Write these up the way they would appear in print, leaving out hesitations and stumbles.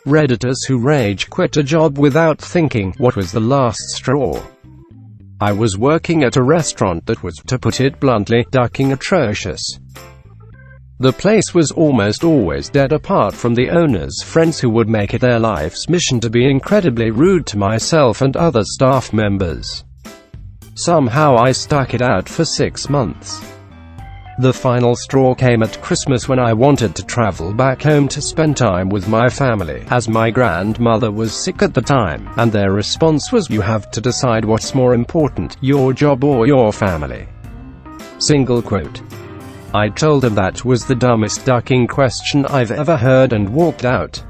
Redditors who rage quit a job without thinking, what was the last straw? I was working at a restaurant that was, to put it bluntly, ducking atrocious. The place was almost always dead apart from the owner's friends who would make it their life's mission to be incredibly rude to myself and other staff members. Somehow I stuck it out for 6 months. The final straw came at Christmas when I wanted to travel back home to spend time with my family, as my grandmother was sick at the time, and their response was, "You have to decide what's more important, your job or your family." Single quote. I told them that was the dumbest ducking question I've ever heard and walked out.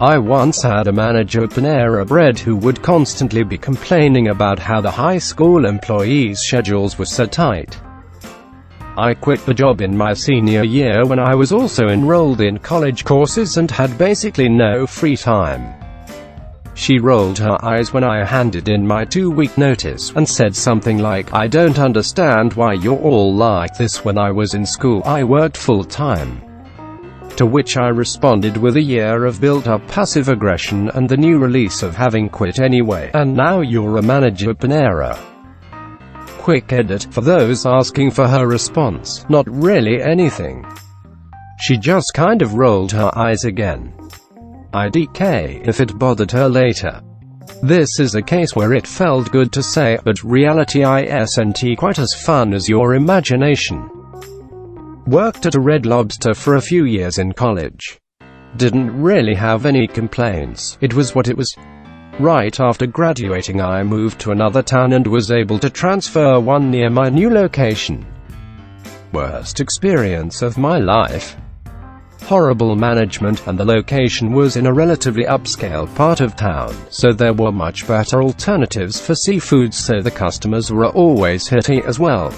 I once had a manager at Panera Bread who would constantly be complaining about how the high school employees' schedules were so tight. I quit the job in my senior year when I was also enrolled in college courses and had basically no free time. She rolled her eyes when I handed in my 2-week notice, and said something like, "I don't understand why you're all like this. When I was in school, I worked full-time." To which I responded with a year of built-up passive aggression and the new release of having quit anyway, and now you're a manager at Panera. Quick edit, for those asking for her response, not really anything. She just kind of rolled her eyes again. IDK, if it bothered her later. This is a case where it felt good to say, but reality isn't quite as fun as your imagination. Worked at a Red Lobster for a few years in college. Didn't really have any complaints, it was what it was. Right after graduating I moved to another town and was able to transfer one near my new location. Worst experience of my life. Horrible management, and the location was in a relatively upscale part of town, so there were much better alternatives for seafood, so the customers were always hitty as well.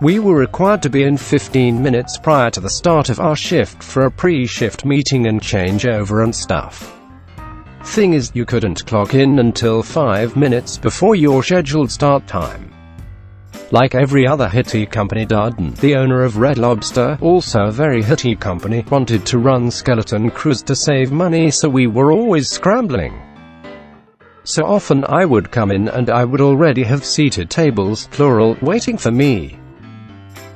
We were required to be in 15 minutes prior to the start of our shift for a pre-shift meeting and changeover and stuff. Thing is, you couldn't clock in until 5 minutes before your scheduled start time. Like every other hitty company, Darden, the owner of Red Lobster, also a very hitty company, wanted to run skeleton crews to save money, so we were always scrambling. So often I would come in and I would already have seated tables, plural, waiting for me.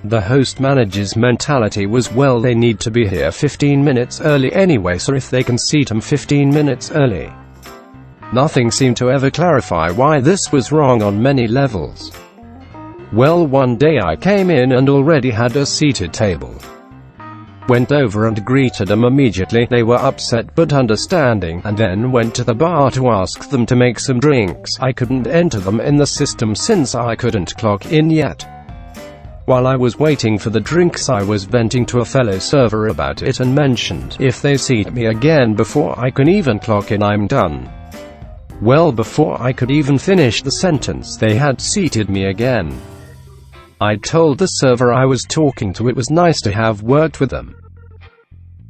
The host manager's mentality was, well, they need to be here 15 minutes early anyway, so if they can seat them 15 minutes early. Nothing seemed to ever clarify why this was wrong on many levels. Well, one day I came in and already had a seated table. Went over and greeted them immediately. They were upset but understanding, and then went to the bar to ask them to make some drinks. I couldn't enter them in the system since I couldn't clock in yet. While I was waiting for the drinks, I was venting to a fellow server about it and mentioned, if they seat me again before I can even clock in, I'm done. Well, before I could even finish the sentence, they had seated me again. I told the server I was talking to it was nice to have worked with them.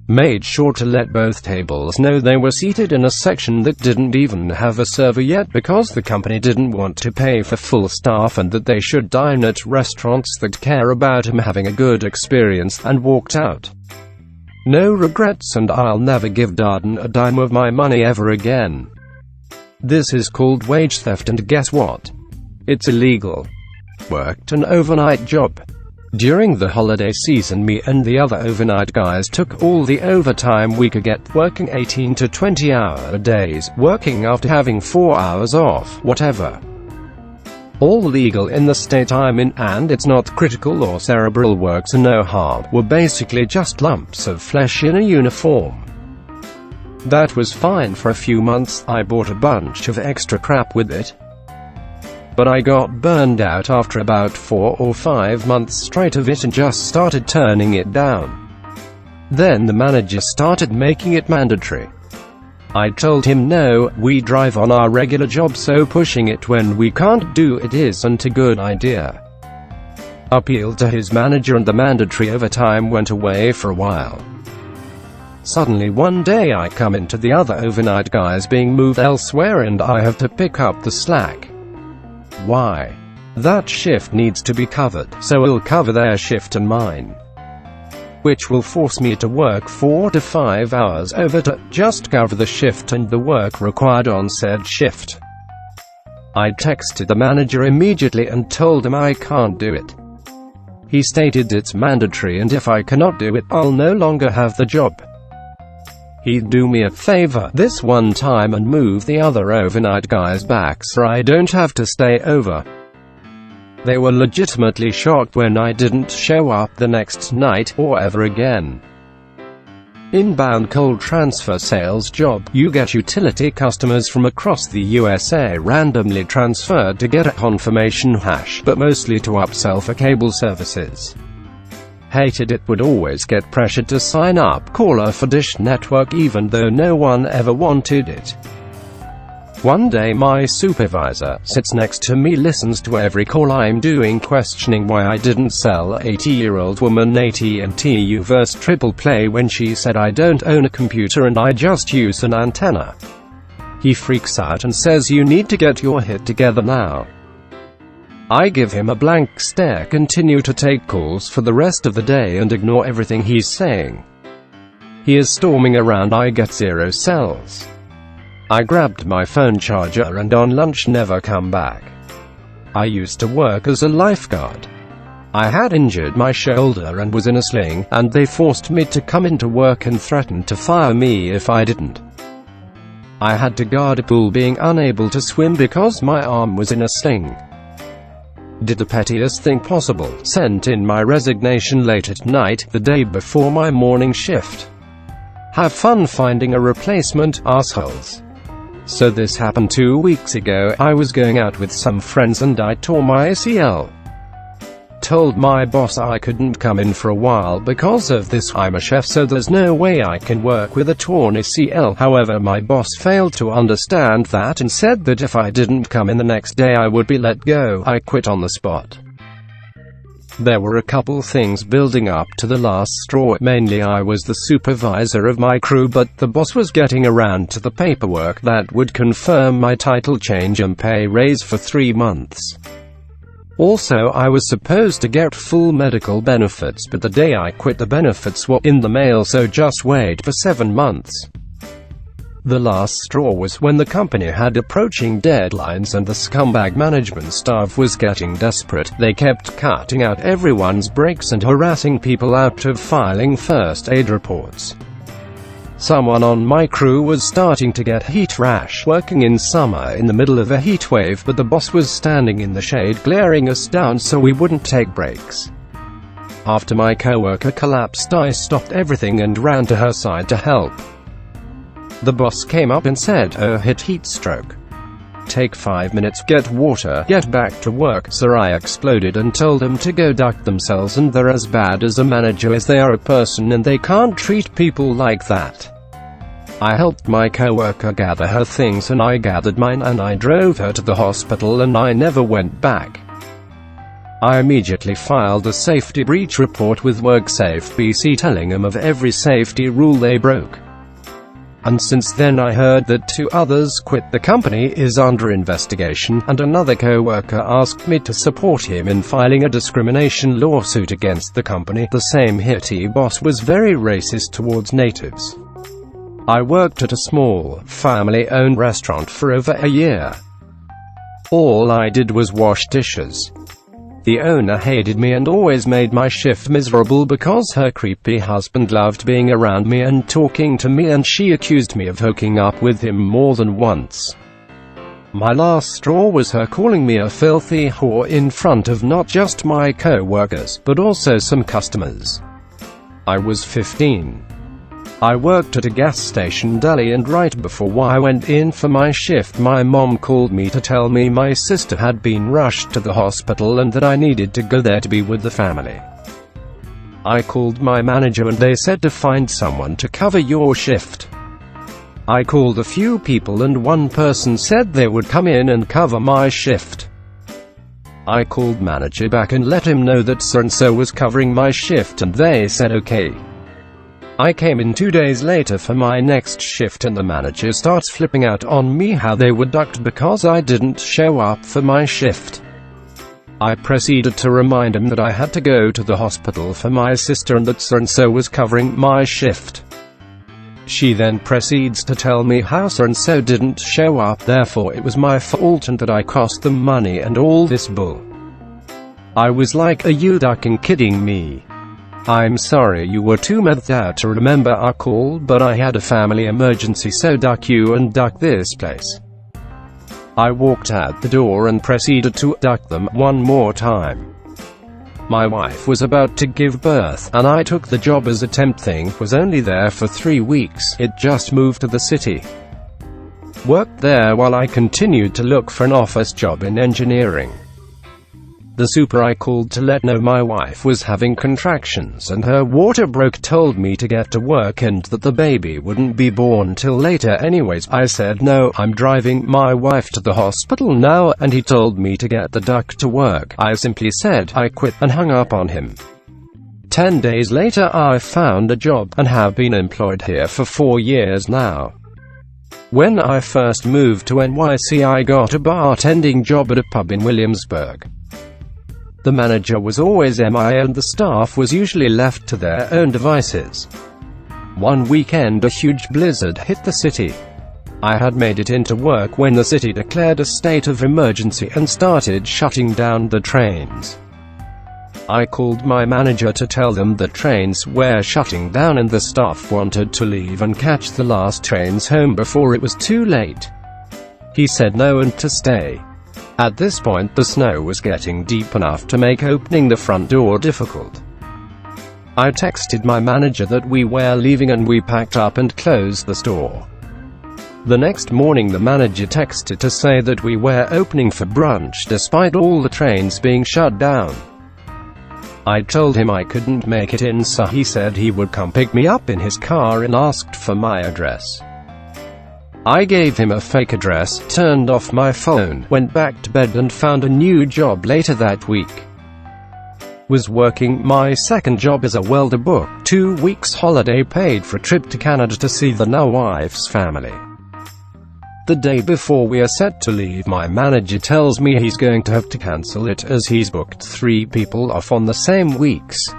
Made sure to let both tables know they were seated in a section that didn't even have a server yet, because the company didn't want to pay for full staff and that they should dine at restaurants that care about them having a good experience, and walked out. No regrets, and I'll never give Darden a dime of my money ever again. This is called wage theft, and guess what? It's illegal. Worked an overnight job. During the holiday season, me and the other overnight guys took all the overtime we could get, working 18 to 20-hour days, working after having 4 hours off, whatever. All legal in the state I'm in, and it's not critical or cerebral work, so no harm. Were basically just lumps of flesh in a uniform. That was fine for a few months. I bought a bunch of extra crap with it. But I got burned out after about 4 or 5 months straight of it and just started turning it down. Then the manager started making it mandatory. I told him no, we drive on our regular job, so pushing it when we can't do it isn't a good idea. Appealed to his manager and the mandatory overtime went away for a while. Suddenly one day I come into the other overnight guys being moved elsewhere and I have to pick up the slack. Why? That shift needs to be covered, so I'll cover their shift and mine. which will force me to work 4 to 5 hours over to just cover the shift and the work required on said shift. I texted the manager immediately and told him I can't do it. He stated it's mandatory and if I cannot do it, I'll no longer have the job. He'd do me a favor this one time and move the other overnight guys back so I don't have to stay over. They were legitimately shocked when I didn't show up the next night, or ever again. Inbound cold transfer sales job. You get utility customers from across the USA randomly transferred to get a confirmation hash, but mostly to upsell for cable services. Hated it, would always get pressured to sign up caller for Dish Network even though no one ever wanted it. One day my supervisor sits next to me, listens to every call I'm doing, questioning why I didn't sell 80-year-old woman AT&T U-verse triple play when she said I don't own a computer and I just use an antenna. He freaks out and says you need to get your hit together now. I give him a blank stare, continue to take calls for the rest of the day and ignore everything he's saying. He is storming around, I get 0 cells. I grabbed my phone charger and on lunch never come back. I used to work as a lifeguard. I had injured my shoulder and was in a sling, and they forced me to come into work and threatened to fire me if I didn't. I had to guard a pool being unable to swim because my arm was in a sling. Did the pettiest thing possible, sent in my resignation late at night, the day before my morning shift. Have fun finding a replacement, assholes. So this happened 2 weeks ago. I was going out with some friends and I tore my ACL. Told my boss I couldn't come in for a while because of this. I'm a chef, so there's no way I can work with a torn ACL. However, my boss failed to understand that and said that if I didn't come in the next day I would be let go. I quit on the spot. There were a couple things building up to the last straw. Mainly I was the supervisor of my crew, but the boss was getting around to the paperwork that would confirm my title change and pay raise for 3 months. Also, I was supposed to get full medical benefits, but the day I quit the benefits were in the mail, so just wait for 7 months. The last straw was when the company had approaching deadlines and the scumbag management staff was getting desperate. They kept cutting out everyone's breaks and harassing people out of filing first aid reports. Someone on my crew was starting to get heat rash, working in summer in the middle of a heat wave, but the boss was standing in the shade glaring us down so we wouldn't take breaks. After my coworker collapsed, I stopped everything and ran to her side to help. The boss came up and said, "Oh, hit heat stroke. Take 5 minutes, get water, get back to work." So I exploded and told them to go duck themselves, and they're as bad as a manager as they are a person, and they can't treat people like that. I helped my coworker gather her things and I gathered mine and I drove her to the hospital and I never went back. I immediately filed a safety breach report with WorkSafe BC telling them of every safety rule they broke. And since then I heard that 2 others quit. The company is under investigation, and another co-worker asked me to support him in filing a discrimination lawsuit against the company. The same hitty boss was very racist towards natives. I worked at a small, family-owned restaurant for over a year. All I did was wash dishes. The owner hated me and always made my shift miserable because her creepy husband loved being around me and talking to me, and she accused me of hooking up with him more than once. My last straw was her calling me a filthy whore in front of not just my co-workers, but also some customers. I was 15. I worked at a gas station deli, and right before I went in for my shift, my mom called me to tell me my sister had been rushed to the hospital and that I needed to go there to be with the family. I called my manager and they said to find someone to cover your shift. I called a few people and one person said they would come in and cover my shift. I called manager back and let him know that so-and-so was covering my shift, and they said okay. I came in 2 days later for my next shift and the manager starts flipping out on me how they were ducked because I didn't show up for my shift. I proceeded to remind him that I had to go to the hospital for my sister and that so-and-so was covering my shift. She then proceeds to tell me how so-and-so didn't show up, therefore it was my fault and that I cost them money and all this bull. I was like, are you ducking kidding me? I'm sorry you were too methed out to remember our call, but I had a family emergency, so duck you and duck this place. I walked out the door and proceeded to duck them one more time. My wife was about to give birth, and I took the job as a temp thing, was only there for 3 weeks, it just moved to the city. Worked there while I continued to look for an office job in engineering. The super I called to let know my wife was having contractions and her water broke told me to get to work and that the baby wouldn't be born till later anyways. I said no, I'm driving my wife to the hospital now, and he told me to get the duck to work. I simply said I quit and hung up on him. 10 days later I found a job and have been employed here for 4 years now. When I first moved to NYC I got a bartending job at a pub in Williamsburg. The manager was always MIA and the staff was usually left to their own devices. One weekend a huge blizzard hit the city. I had made it into work when the city declared a state of emergency and started shutting down the trains. I called my manager to tell them the trains were shutting down and the staff wanted to leave and catch the last trains home before it was too late. He said no and to stay. At this point the snow was getting deep enough to make opening the front door difficult. I texted my manager that we were leaving and we packed up and closed the store. The next morning the manager texted to say that we were opening for brunch despite all the trains being shut down. I told him I couldn't make it in, so he said he would come pick me up in his car and asked for my address. I gave him a fake address, turned off my phone, went back to bed and found a new job later that week. Was working my second job as a welder, booked 2 weeks holiday paid for a trip to Canada to see the now wife's family. The day before we are set to leave my manager tells me he's going to have to cancel it as he's booked 3 people off on the same weeks.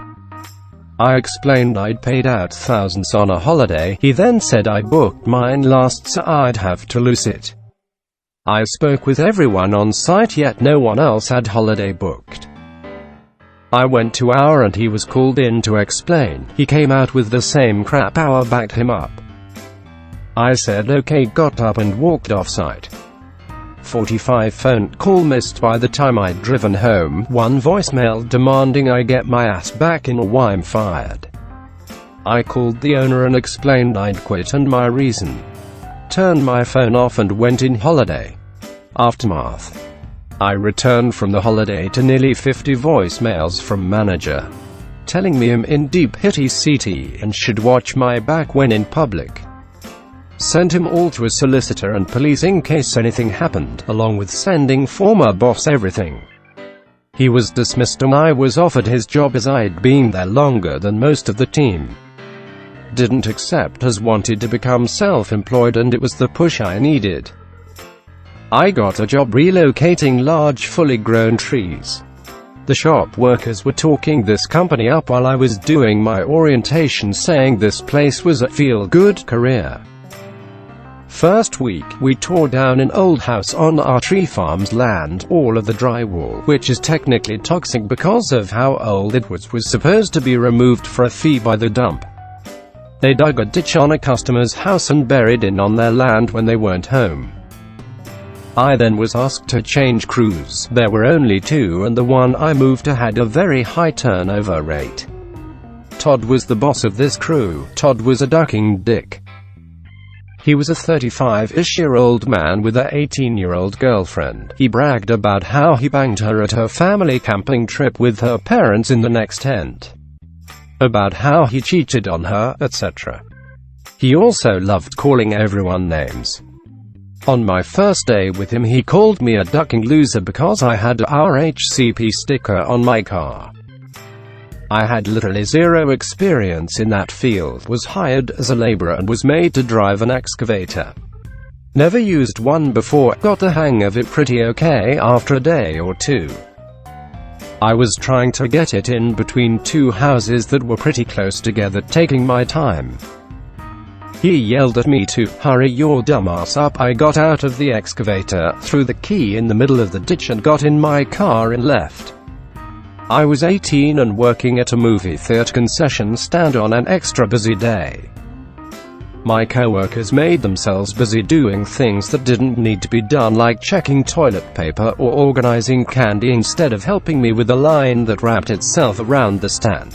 I explained I'd paid out thousands on a holiday. He then said I booked mine last so I'd have to lose it. I spoke with everyone on site yet no one else had holiday booked. I went to our and he was called in to explain. He came out with the same crap. I backed him up. I said okay, got up and walked off site. 45 phone call missed by the time I'd driven home, 1 voicemail demanding I get my ass back in or I'm fired. I called the owner and explained I'd quit and my reason. Turned my phone off and went in holiday. Aftermath. I returned from the holiday to nearly 50 voicemails from manager, telling me I'm in deep hitty CT and should watch my back when in public. Sent him all to a solicitor and police in case anything happened, along with sending former boss everything. He was dismissed and I was offered his job as I'd been there longer than most of the team. Didn't accept as wanted to become self-employed and it was the push I needed. I got a job relocating large fully grown trees. The shop workers were talking this company up while I was doing my orientation, saying this place was a feel-good career. First week, we tore down an old house on our tree farm's land. All of the drywall, which is technically toxic because of how old it was supposed to be removed for a fee by the dump. They dug a ditch on a customer's house and buried it on their land when they weren't home. I then was asked to change crews. There were only 2 and the one I moved to had a very high turnover rate. Todd was the boss of this crew. Todd was a ducking dick. He was a 35-ish-year-old man with a 18-year-old girlfriend. He bragged about how he banged her at her family camping trip with her parents in the next tent. About how he cheated on her, etc. He also loved calling everyone names. On my first day with him he called me a ducking loser because I had a RHCP sticker on my car. I had literally zero experience in that field, was hired as a laborer and was made to drive an excavator. Never used one before, got the hang of it pretty okay after a day or 2. I was trying to get it in between two houses that were pretty close together, taking my time. He yelled at me to hurry your dumbass up. I got out of the excavator, threw the key in the middle of the ditch and got in my car and left. I was 18 and working at a movie theater concession stand on an extra busy day. My coworkers made themselves busy doing things that didn't need to be done, like checking toilet paper or organizing candy, instead of helping me with the line that wrapped itself around the stand.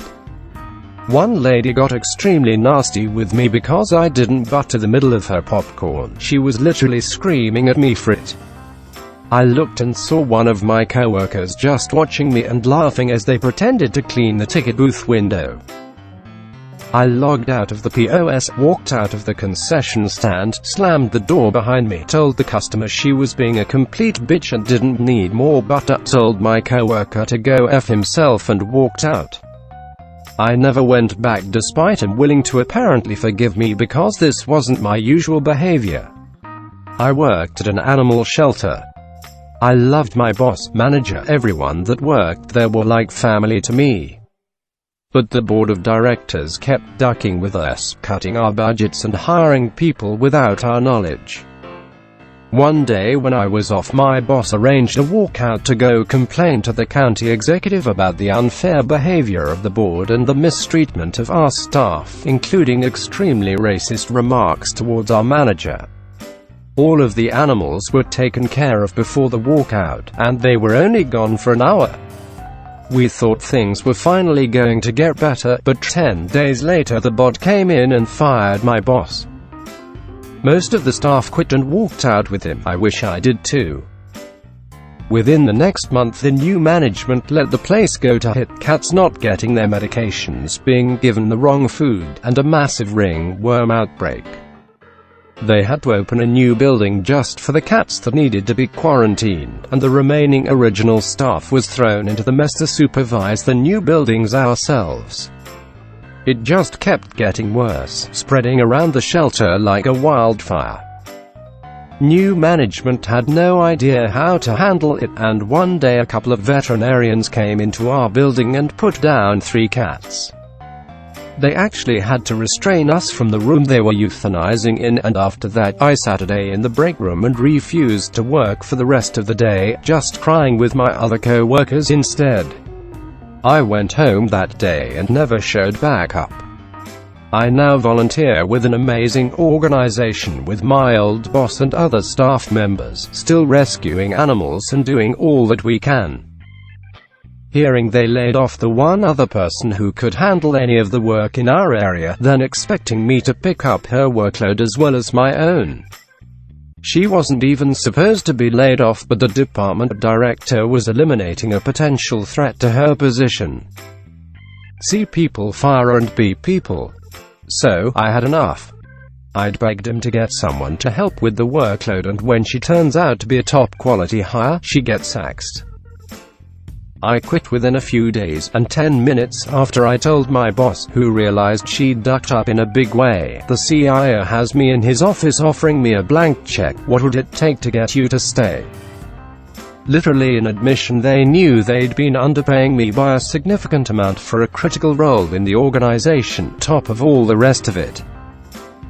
One lady got extremely nasty with me because I didn't butter the middle of her popcorn. She was literally screaming at me for it. I looked and saw one of my coworkers just watching me and laughing as they pretended to clean the ticket booth window. I logged out of the POS, walked out of the concession stand, slammed the door behind me, told the customer she was being a complete bitch and didn't need more butter, told my coworker to go F himself, and walked out. I never went back despite him willing to apparently forgive me, because this wasn't my usual behavior. I worked at an animal shelter. I loved my boss, manager, everyone that worked there were like family to me. But the board of directors kept ducking with us, cutting our budgets and hiring people without our knowledge. One day when I was off, my boss arranged a walkout to go complain to the county executive about the unfair behavior of the board and the mistreatment of our staff, including extremely racist remarks towards our manager. All of the animals were taken care of before the walkout, and they were only gone for an hour. We thought things were finally going to get better, but 10 days later the board came in and fired my boss. Most of the staff quit and walked out with him. I wish I did too. Within the next month, the new management let the place go to hit, cats not getting their medications, being given the wrong food, and a massive ringworm outbreak. They had to open a new building just for the cats that needed to be quarantined, and the remaining original staff was thrown into the mess to supervise the new buildings ourselves. It just kept getting worse, spreading around the shelter like a wildfire. New management had no idea how to handle it, and one day a couple of veterinarians came into our building and put down 3 cats. They actually had to restrain us from the room they were euthanizing in, and after that, I sat a day in the break room and refused to work for the rest of the day, just crying with my other co-workers instead. I went home that day and never showed back up. I now volunteer with an amazing organization with my old boss and other staff members, still rescuing animals and doing all that we can. Hearing they laid off the one other person who could handle any of the work in our area, then expecting me to pick up her workload as well as my own. She wasn't even supposed to be laid off, but the department director was eliminating a potential threat to her position. See people fire and be people. So, I had enough. I'd begged him to get someone to help with the workload, and when she turns out to be a top quality hire, she gets axed. I quit within a few days, and 10 minutes after I told my boss, who realized she'd ducked up in a big way, the CIO has me in his office offering me a blank check. What would it take to get you to stay? Literally in admission, they knew they'd been underpaying me by a significant amount for a critical role in the organization, top of all the rest of it.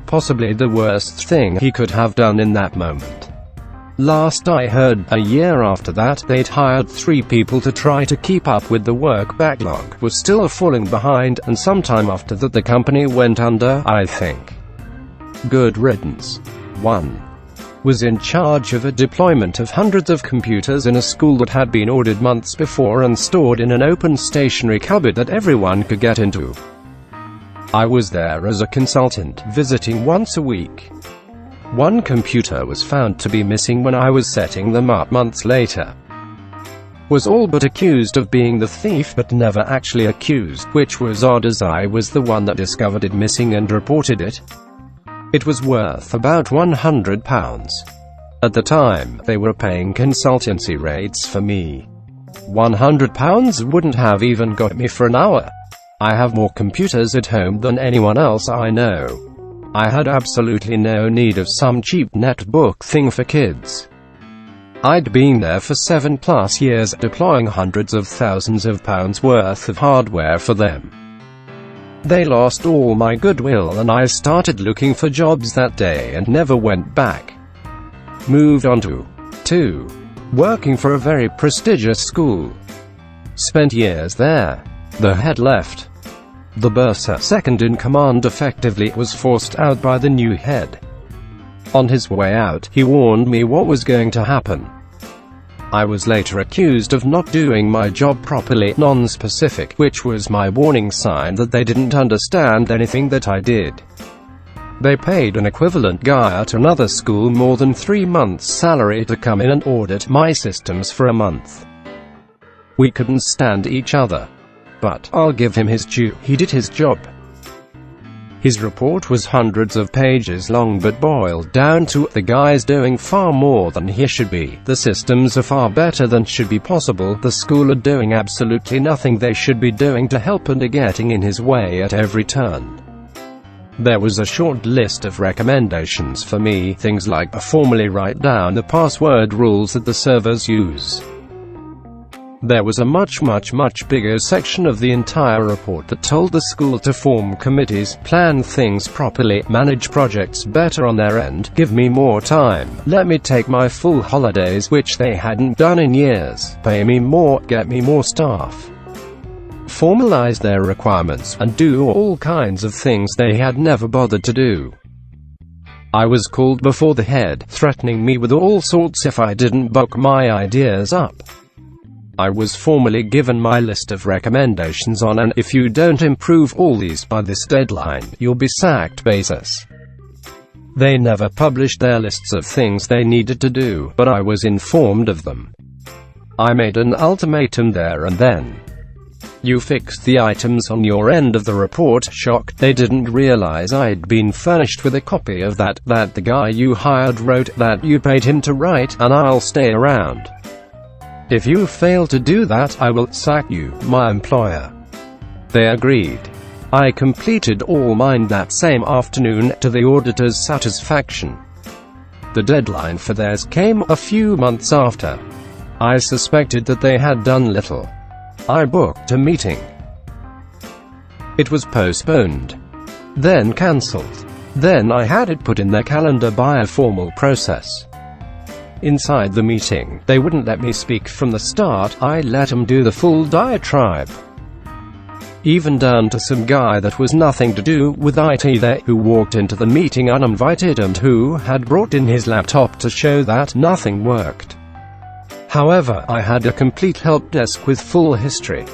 Possibly the worst thing he could have done in that moment. Last I heard, a year after that, they'd hired 3 people to try to keep up with the work backlog, was still falling behind, and sometime after that the company went under, I think. Good riddance. 1. Was in charge of a deployment of hundreds of computers in a school that had been ordered months before and stored in an open stationary cupboard that everyone could get into. I was there as a consultant, visiting once a week. 1 computer was found to be missing when I was setting them up months later. Was all but accused of being the thief, but never actually accused, which was odd as I was the one that discovered it missing and reported it. It was worth about £100. At the time, they were paying consultancy rates for me. £100 wouldn't have even got me for an hour. I have more computers at home than anyone else I know. I had absolutely no need of some cheap netbook thing for kids. I'd been there for 7+ years, deploying hundreds of thousands of pounds worth of hardware for them. They lost all my goodwill and I started looking for jobs that day and never went back. Moved on to 2. Working for a very prestigious school. Spent years there. The head left. The bursar, second in command, effectively was forced out by the new head. On his way out, he warned me what was going to happen. I was later accused of not doing my job properly, non-specific, which was my warning sign that they didn't understand anything that I did. They paid an equivalent guy at another school more than 3 months' salary to come in and audit my systems for a month. We couldn't stand each other. But I'll give him his due, he did his job. His report was hundreds of pages long but boiled down to, the guy's doing far more than he should be, the systems are far better than should be possible, the school are doing absolutely nothing they should be doing to help and are getting in his way at every turn. There was a short list of recommendations for me, things like formally write down the password rules that the servers use. There was a much bigger section of the entire report that told the school to form committees, plan things properly, manage projects better on their end, give me more time, let me take my full holidays, which they hadn't done in years, pay me more, get me more staff, formalize their requirements, and do all kinds of things they had never bothered to do. I was called before the head, threatening me with all sorts if I didn't buck my ideas up. I was formally given my list of recommendations on and if you don't improve all these by this deadline, you'll be sacked basis. They never published their lists of things they needed to do, but I was informed of them. I made an ultimatum there and then. You fixed the items on your end of the report. Shocked, they didn't realize I'd been furnished with a copy of that the guy you hired wrote, that you paid him to write, and I'll stay around. If you fail to do that, I will sack you, my employer. They agreed. I completed all mine that same afternoon, to the auditor's satisfaction. The deadline for theirs came a few months after. I suspected that they had done little. I booked a meeting. It was postponed. Then cancelled. Then I had it put in their calendar by a formal process. Inside the meeting, they wouldn't let me speak from the start. I let them do the full diatribe. Even down to some guy that was nothing to do with IT there, who walked into the meeting uninvited and who had brought in his laptop to show that nothing worked. However, I had a complete help desk with full history.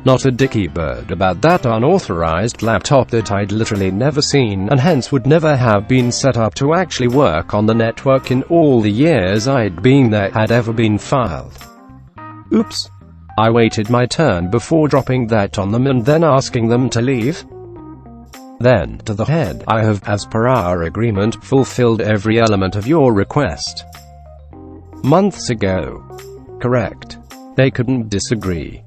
Not a dicky bird about that unauthorized laptop that I'd literally never seen, and hence would never have been set up to actually work on the network in all the years I'd been there, had ever been filed. Oops. I waited my turn before dropping that on them and then asking them to leave. Then, to the head, I have, as per our agreement, fulfilled every element of your request. Months ago. Correct. They couldn't disagree.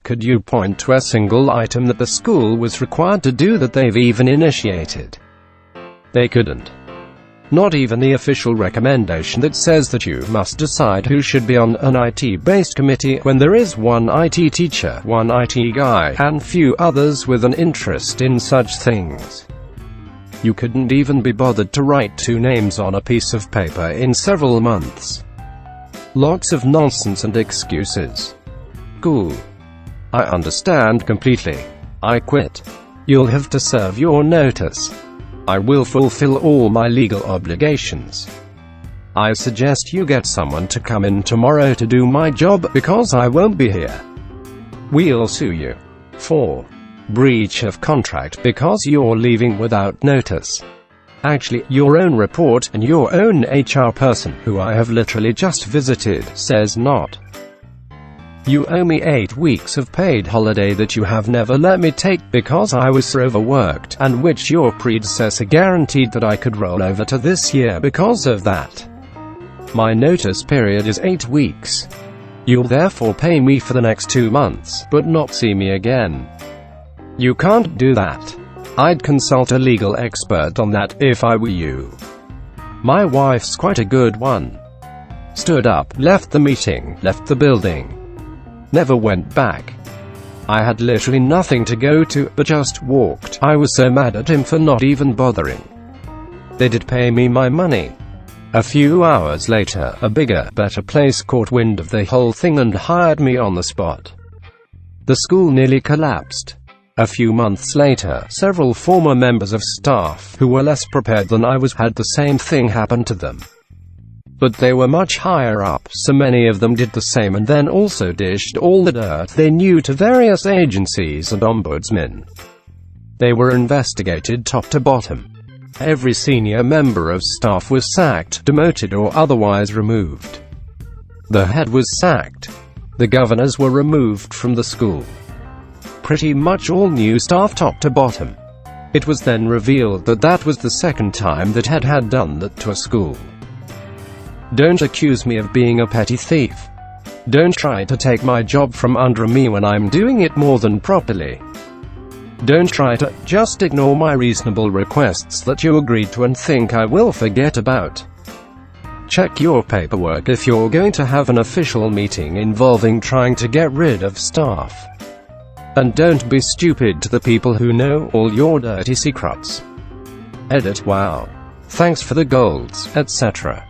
Could you point to a single item that the school was required to do that they've even initiated? They couldn't. Not even the official recommendation that says that you must decide who should be on an IT-based committee, when there is one IT teacher, one IT guy, and few others with an interest in such things. You couldn't even be bothered to write 2 names on a piece of paper in several months. Lots of nonsense and excuses. Cool. I understand completely. I quit. You'll have to serve your notice. I will fulfill all my legal obligations. I suggest you get someone to come in tomorrow to do my job, because I won't be here. We'll sue you for breach of contract because you're leaving without notice. Actually, your own report, and your own HR person, who I have literally just visited, says not. You owe me 8 weeks of paid holiday that you have never let me take because I was so overworked, and which your predecessor guaranteed that I could roll over to this year because of that. My notice period is 8 weeks. You'll therefore pay me for the next 2 months, but not see me again. You can't do that. I'd consult a legal expert on that, if I were you. My wife's quite a good one. Stood up, left the meeting, left the building. Never went back. I had literally nothing to go to, but just walked. I was so mad at him for not even bothering. They did pay me my money. A few hours later, a bigger, better place caught wind of the whole thing and hired me on the spot. The school nearly collapsed. A few months later, several former members of staff, who were less prepared than I was, had the same thing happen to them. But they were much higher up, so many of them did the same and then also dished all the dirt they knew to various agencies and ombudsmen. They were investigated top to bottom. Every senior member of staff was sacked, demoted or otherwise removed. The head was sacked. The governors were removed from the school. Pretty much all new staff top to bottom. It was then revealed that that was the second time that head had done that to a school. Don't accuse me of being a petty thief. Don't try to take my job from under me when I'm doing it more than properly. Don't try to just ignore my reasonable requests that you agreed to and think I will forget about. Check your paperwork if you're going to have an official meeting involving trying to get rid of staff. And don't be stupid to the people who know all your dirty secrets. Edit. Wow. Thanks for the golds, etc.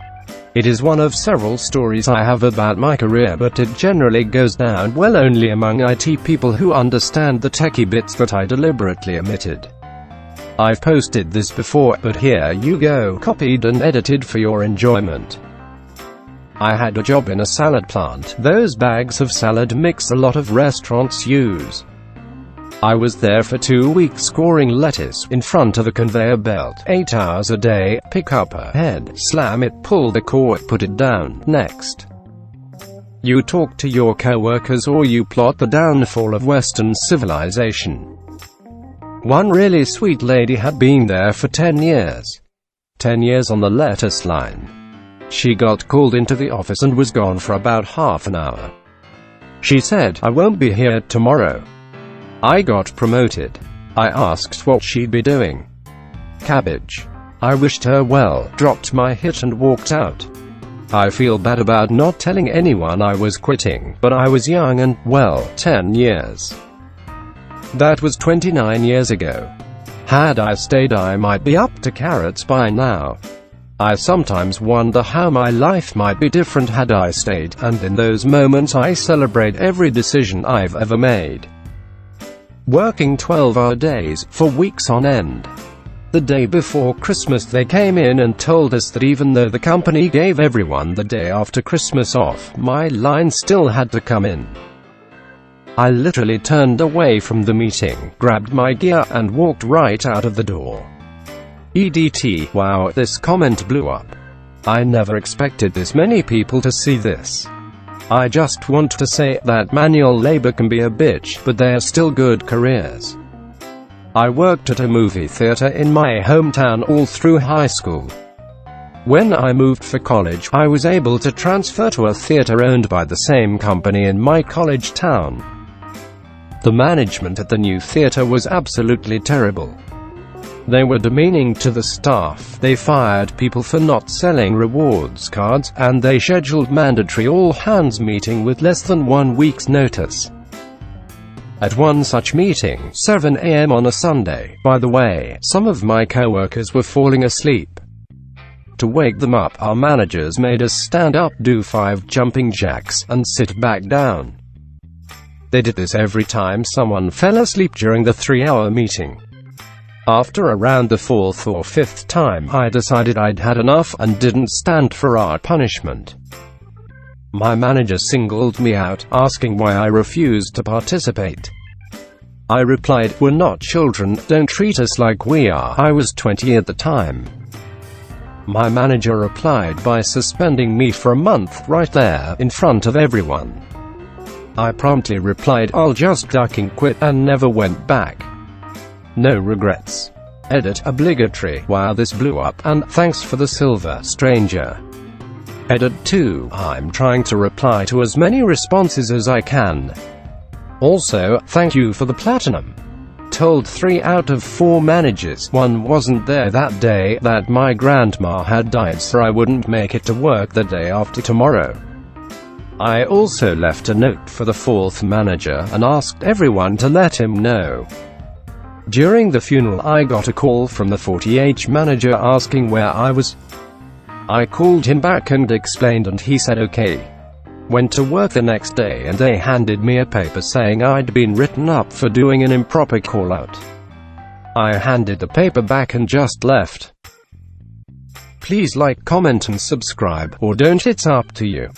It is one of several stories I have about my career, but it generally goes down well only among IT people who understand the techie bits that I deliberately omitted. I've posted this before, but here you go, copied and edited for your enjoyment. I had a job in a salad plant. Those bags of salad mix a lot of restaurants use. I was there for 2 weeks scoring lettuce in front of a conveyor belt, 8 hours a day, pick up a head, slam it, pull the cord, put it down, next. You talk to your coworkers or you plot the downfall of Western civilization. One really sweet lady had been there for 10 years. 10 years on the lettuce line. She got called into the office and was gone for about half an hour. She said, "I won't be here tomorrow." I got promoted. I asked what she'd be doing. Cabbage. I wished her well, dropped my hit and walked out. I feel bad about not telling anyone I was quitting, but I was young and, well, 10 years. That was 29 years ago. Had I stayed, I might be up to carrots by now. I sometimes wonder how my life might be different had I stayed, and in those moments I celebrate every decision I've ever made. Working 12-hour days, for weeks on end. The day before Christmas they came in and told us that even though the company gave everyone the day after Christmas off, my line still had to come in. I literally turned away from the meeting, grabbed my gear, and walked right out of the door. EDT. Wow, this comment blew up. I never expected this many people to see this. I just want to say that manual labor can be a bitch, but they are still good careers. I worked at a movie theater in my hometown all through high school. When I moved for college, I was able to transfer to a theater owned by the same company in my college town. The management at the new theater was absolutely terrible. They were demeaning to the staff, they fired people for not selling rewards cards, and they scheduled mandatory all-hands meeting with less than 1 week's notice. At one such meeting, 7 a.m. on a Sunday, by the way, some of my coworkers were falling asleep. To wake them up, our managers made us stand up, do 5 jumping jacks, and sit back down. They did this every time someone fell asleep during the 3-hour meeting. After around the 4th or 5th time, I decided I'd had enough, and didn't stand for our punishment. My manager singled me out, asking why I refused to participate. I replied, "We're not children, don't treat us like we are." I was 20 at the time. My manager replied by suspending me for a month, right there, in front of everyone. I promptly replied, "I'll just duck and quit," and never went back. No regrets. Edit. Obligatory. Wow, this blew up, and thanks for the silver, stranger. Edit 2. I'm trying to reply to as many responses as I can. Also, thank you for the platinum. Told 3 out of 4 managers, one wasn't there that day, that my grandma had died so I wouldn't make it to work the day after tomorrow. I also left a note for the 4th manager, and asked everyone to let him know. During the funeral I got a call from the 40H manager asking where I was. I called him back and explained, and he said okay. Went to work the next day and they handed me a paper saying I'd been written up for doing an improper call-out. I handed the paper back and just left. Please like, comment and subscribe, or don't, it's up to you.